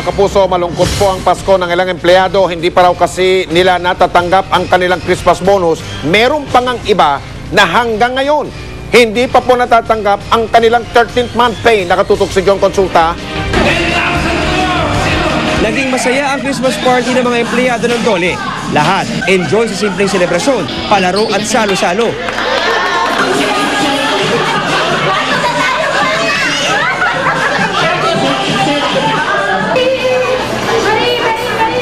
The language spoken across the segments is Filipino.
Mga kapuso, malungkot po ang Pasko ng ilang empleyado. Hindi pa raw kasi nila natatanggap ang kanilang Christmas bonus. Meron pang ang iba na hanggang ngayon, hindi pa po natatanggap ang kanilang 13th month pay. Nakatutok si John Consulta. Naging masaya ang Christmas party ng mga empleyado ng Dole. Lahat enjoy sa simpleng selebrasyon, palaro at salo-salo.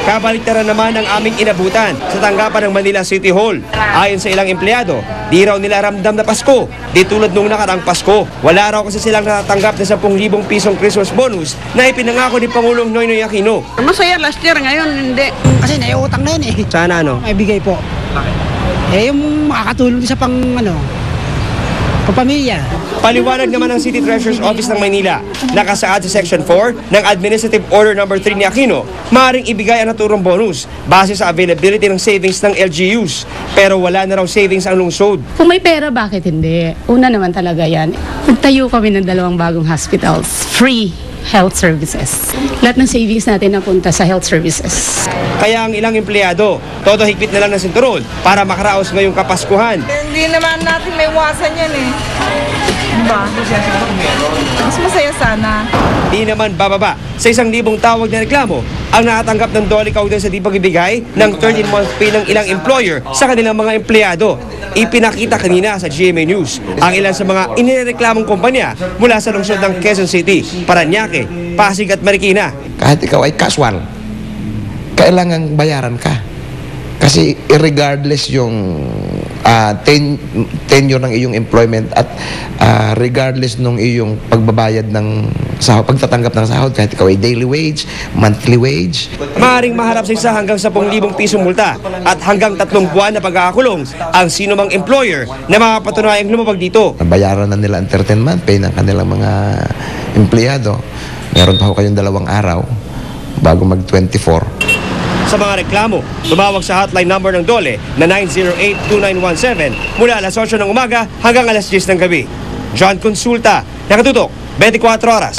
Kabaliktaran naman ang aming inabutan sa tanggapan ng Manila City Hall. Ayon sa ilang empleyado, di raw nila ramdam na Pasko, di tulad nung nakaraang Pasko. Wala raw kasi silang natatanggap na 10,000 pisong Christmas bonus na ipinangako ni Pangulong Noynoy Aquino. Masaya last year, ngayon hindi. Kasi naiutang na yun eh. Sana ano? May bigay po. Bakit? Yung makakatulong sa pamilya. Paliwanag naman ng City Treasurer's Office ng Maynila, nakasaad sa Section 4 ng Administrative Order No. 3 ni Aquino, maaaring ibigay ang naturong bonus base sa availability ng savings ng LGUs. Pero wala na raw savings ang lungsod. Kung may pera, bakit hindi? Una naman talaga yan. Nagtayo kami ng 2 bagong hospitals. Free health services. Lahat ng savings natin napunta sa health services. Kaya ang ilang empleyado, todo higpit na lang ng sinturon para makaraos ngayong Kapaskuhan. Hindi naman natin may iwasan yan eh. Diba? Mas masaya sana. Di naman bababa sa 1,000 tawag na reklamo ang nakatanggap ng Dole kaugnay sa di pagbibigay ng 13-month pay ng ilang employer sa kanilang mga empleyado. Ipinakita kanina sa GMA News ang ilan sa mga inireklamong kumpanya mula sa lungsod ng Quezon City, Parañaque, Pasig at Marikina. Kahit ikaw ay casual, kailangan bayaran ka. Kasi regardless yung tenure ng iyong employment at regardless ng iyong pagbabayad ng sahod, pagtatanggap ng sahod, kahit ikaw ay daily wage, monthly wage. Maaaring maharap sa 1 hanggang 10,000 pisong multa at hanggang 3 buwan na pagkakakulong ang sino mang employer na makapatunayang lumabag dito. Bayaran na nila ang 13th month pay ng kanilang mga empleyado. Meron pa ho kayong 2 araw bago mag-24. Sa mga reklamo, tumawag sa hotline number ng Dole na 908-2917 mula alas 8 ng umaga hanggang alas 10 ng gabi. John Consulta, nakatutok, 24 oras.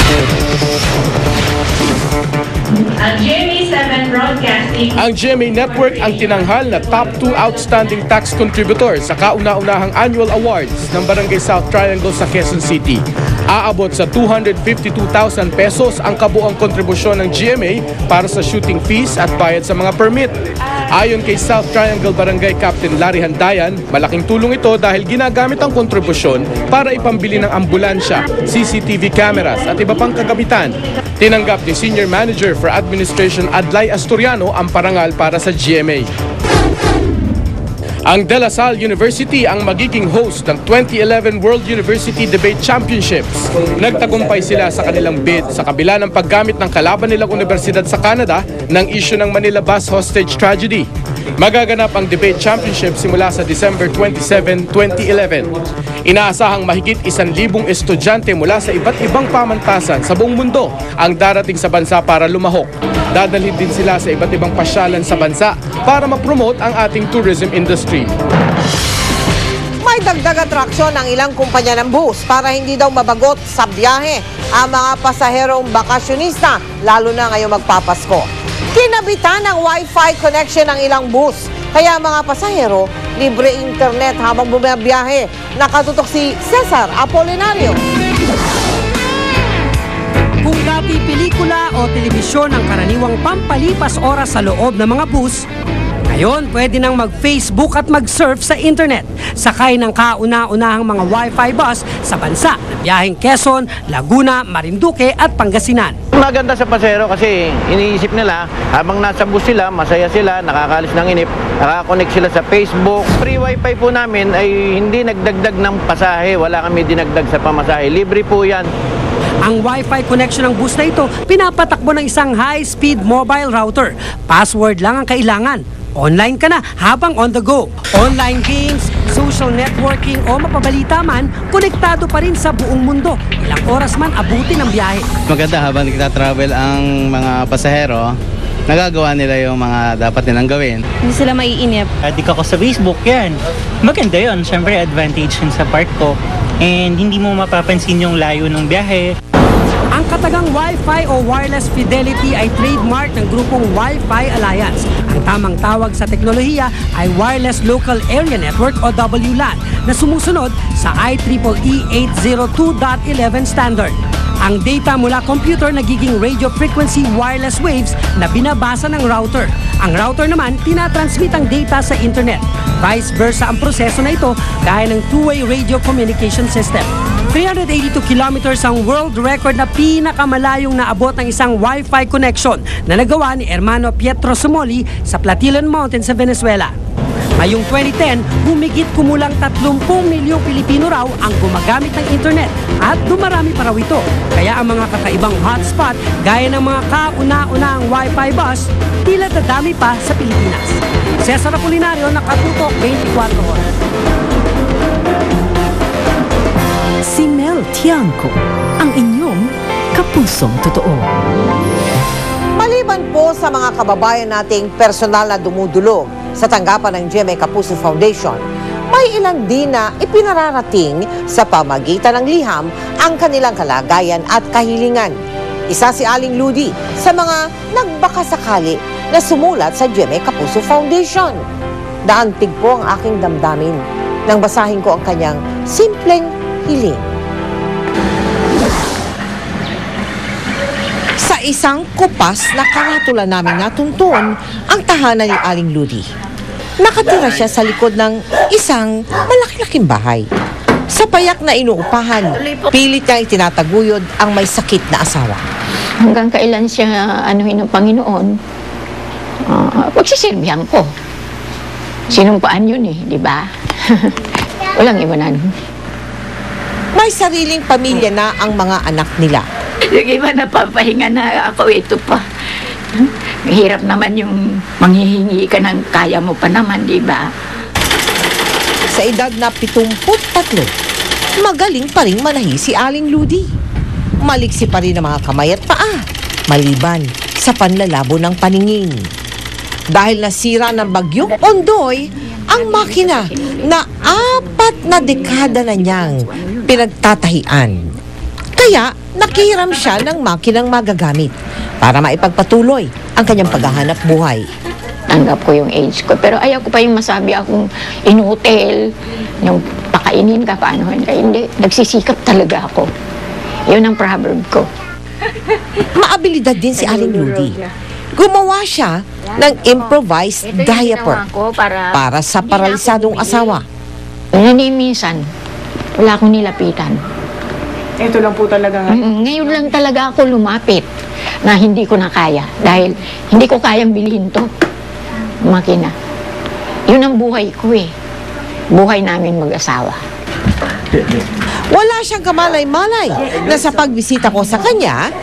Ang GMA Network ang tinanghal na top 2 outstanding tax contributor sa kauna-unahang annual awards ng Barangay South Triangle sa Quezon City. Aabot sa 252,000 pesos ang kabuang kontribusyon ng GMA para sa shooting fees at bayad sa mga permit. Ayon kay South Triangle Barangay Captain Larry Handayan, malaking tulong ito dahil ginagamit ang kontribusyon para ipambili ng ambulansya, CCTV cameras at iba pang kagamitan. Tinanggap ni Senior Manager for Administration Adlay Asturiano ang parangal para sa GMA. Ang De La Salle University ang magiging host ng 2011 World University Debate Championships. Nagtagumpay sila sa kanilang bid sa kabila ng paggamit ng kalaban nilang universidad sa Canada ng issue ng Manila Bus Hostage Tragedy. Magaganap ang Debate Championship simula sa December 27, 2011. Inaasahang mahigit 1,000 estudyante mula sa iba't ibang pamantasan sa buong mundo ang darating sa bansa para lumahok. Dadalhin din sila sa iba't ibang pasyalan sa bansa para ma-promote ang ating tourism industry. May dagdag atraksyon ang ilang kumpanya ng bus para hindi daw mabagot sa biyahe ang mga pasaherong bakasyonista, lalo na ngayong magpapasko. Kinabitan ng Wi-Fi connection ng ilang bus, kaya mga pasahero, libre internet habang bumabiyahe. Nakatutok si Cesar Apolinario. Kung dati pelikula o telebisyon ang karaniwang pampalipas oras sa loob ng mga bus, ngayon pwede nang mag-Facebook at mag-surf sa internet. Sakay ng kauna-unahang mga Wi-Fi bus sa bansa na biyaheng Quezon, Laguna, Marinduque at Pangasinan. Maganda sa pasahero kasi iniisip nila habang nasa bus sila, masaya sila, nakakalis ng inip, nakakonect sila sa Facebook. Free Wi-Fi po namin ay hindi nagdagdag ng pasahe, wala kami dinagdag sa pamasahe. Libre po yan. Ang Wi-Fi connection ng bus na ito, pinapatakbo ng isang high-speed mobile router. Password lang ang kailangan. Online ka na habang on the go. Online games, social networking o mapabalita man, konektado pa rin sa buong mundo. Ilang oras man abutin ang biyahe. Maganda habang nagtatravel ang mga pasahero, nagagawa nila yung mga dapat nilang gawin. Hindi sila maiinip. Adik ako sa Facebook, yan. Maganda yun. Siyempre, advantage yun sa part ko. And hindi mo mapapansin yung layo ng biyahe. Ang katagang Wi-Fi o Wireless Fidelity ay trademark ng grupong Wi-Fi Alliance. Ang tamang tawag sa teknolohiya ay Wireless Local Area Network o WLAN na sumusunod sa IEEE 802.11 standard. Ang data mula computer nagiging radio frequency wireless waves na binabasa ng router. Ang router naman, tinatransmit ang data sa internet. Vice versa ang proseso na ito gaya ng two-way radio communication system. 382 kilometers ang world record na pinakamalayong naabot ng isang Wi-Fi connection na nagawa ni Hermano Pietro Sumoli sa Platilan Mountain sa Venezuela. Ngayong 2010, humigit kumulang 30 milyong Pilipino raw ang gumagamit ng internet at dumarami pa raw ito. Kaya ang mga kakaibang hotspot gaya ng mga kauna-unahang Wi-Fi bus, tila dadami pa sa Pilipinas. Cesar Apolinario, Nakatutok, 24 Oras. Si Mel Tiangco, ang inyong kapusong totoo. Maliban po sa mga kababayan nating personal na dumudulog sa tanggapan ng GMA Kapuso Foundation, may ilan din na ipinararating sa pamagitan ng liham ang kanilang kalagayan at kahilingan. Isa si Aling Ludi sa mga nagbakasakali na sumulat sa GMA Kapuso Foundation. Daantig po ang aking damdamin nang basahin ko ang kanyang simpleng hiling. Sa isang kupas na karatula namin natuntun ang tahanan ni Aling Ludi. Nakatira siya sa likod ng isang malaki-laking bahay. Sa payak na inuupahan, pilit niya itinataguyod ang may sakit na asawa. Hanggang kailan siya anuhin ng Panginoon, pagsisilbihan ko. Sinumpaan yun di ba? Walang iwanan. May sariling pamilya na ang mga anak nila. Yung iba napapahinga na ako, ito pa. Mahirap naman yung manghihingi ka ng kaya mo pa naman, di ba? Sa edad na 73, magaling pa rin manahi si Aling Ludi. Maliksi pa rin ang mga kamay at paa, maliban sa panlalabo ng paningin. Dahil nasira ng bagyong Ondoy, ang makina na 4 na dekada na niyang pinagtatahian. Kaya nakihiram siya ng makinang magagamit para maipagpatuloy ang kanyang paghahanap buhay. Tanggap ko yung age ko, pero ayaw ko pa yung masabi akong in-hotel, yung pakainin ka, paanohin ka. Hindi, nagsisikap talaga ako. Yun ang proverb ko. Maabilidad din si Aling Ludi. Gumawa siya ng improvised diaper para sa paralisadong asawa. Minsan, wala akong nilapitan. Ito lang po talaga nga. Ngayon lang talaga ako lumapit na hindi ko na kaya dahil hindi ko kayang bilhin to. Makina. Yun ang buhay ko Buhay namin mag-asawa. Wala siyang kamalay-malay na sa pagbisita ko sa kanya,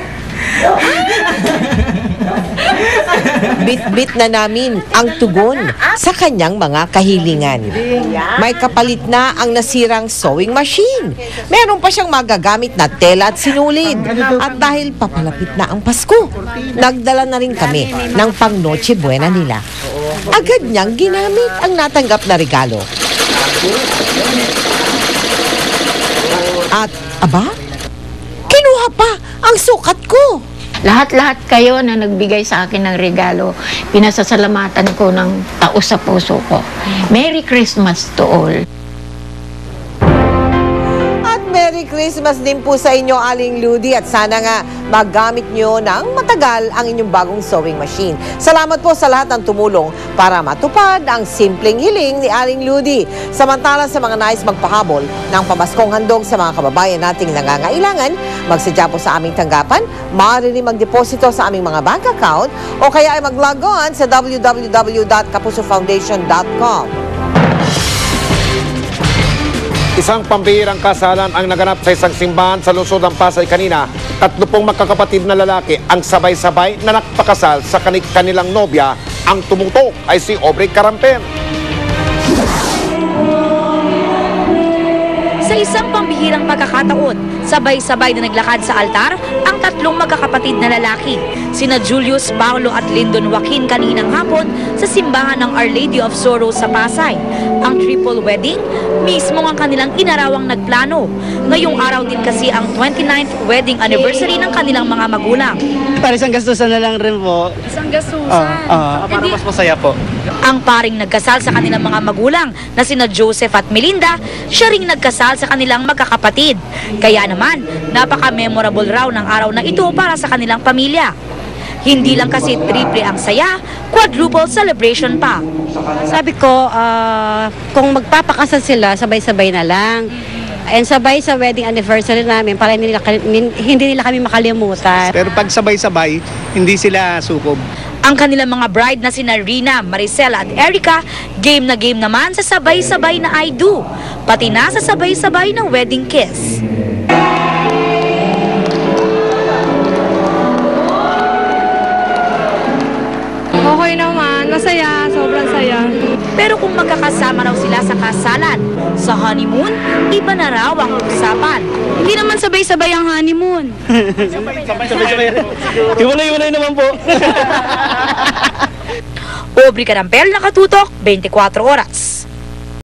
bit-bit na namin ang tugon sa kanyang mga kahilingan. May kapalit na ang nasirang sewing machine. Meron pa siyang magagamit na tela at sinulid. At dahil papalapit na ang Pasko, nagdala na rin kami ng pang Noche Buena nila. Agad niyang ginamit ang natanggap na regalo. At, aba, kinuha pa ang sukat ko. Lahat-lahat kayo na nagbigay sa akin ng regalo, pinasasalamatan ko ng taos sa puso ko. Merry Christmas to all. At Merry Christmas din po sa inyo, Aling Ludi, at sana nga magamit nyo ng matagal ang inyong bagong sewing machine. Salamat po sa lahat ng tumulong para matupad ang simpleng hiling ni Aling Ludi. Samantala sa mga nais magpahabol ng pamaskong handog sa mga kababayan nating nangangailangan, magsadya po sa aming tanggapan, maaari rin magdeposito sa aming mga bank account o kaya ay mag-log on sa www.kapusofoundation.com. Isang pambihirang kasalan ang naganap sa isang simbahan sa lungsod ng Pasay kanina. 3 magkakapatid na lalaki ang sabay-sabay na nakapakasal sa kanilang nobya. Ang tumutok ay si Aubrey Carampen. Sa Sa isang pambihirang pagkakataon, sabay-sabay na naglakad sa altar ang tatlong magkakapatid na lalaki, sina Julius, Paulo at Lyndon Joaquin kaninang hapon sa simbahan ng Our Lady of Sorrows sa Pasay. Ang triple wedding, mismo ang kanilang inarawang nagplano. Ngayong araw din kasi ang 29th wedding anniversary ng kanilang mga magulang. Para isang gastusan na lang rin po. Isang gastusan. Para mas masaya po. Ang paring nagkasal sa kanilang mga magulang na sina Joseph at Melinda, siya ring nagkasal sa kanilang magkakapatid. Kaya naman, napaka-memorable raw ng araw na ito para sa kanilang pamilya. Hindi lang kasi triple ang saya, quadruple celebration pa. Sabi ko, kung magpapakasal sila, sabay-sabay na lang. And sabay sa wedding anniversary namin para hindi nila kami makalimutan. Pero pag sabay-sabay, hindi sila sukob. Ang kanilang mga bride na sina Rina, Maricela at Erica, game na game naman sa sabay-sabay na I do, pati na sa sabay-sabay na wedding kiss. Okay naman, masaya, sobrang saya. Pero kung magkakasama raw sila sa kasalan, sa honeymoon, iba na raw ang usapan. Hindi naman sabay-sabay ang honeymoon. Sabay-sabay rin. Iwalay-iwalay naman po. Aubrey Carampel, Nakatutok, 24 Oras.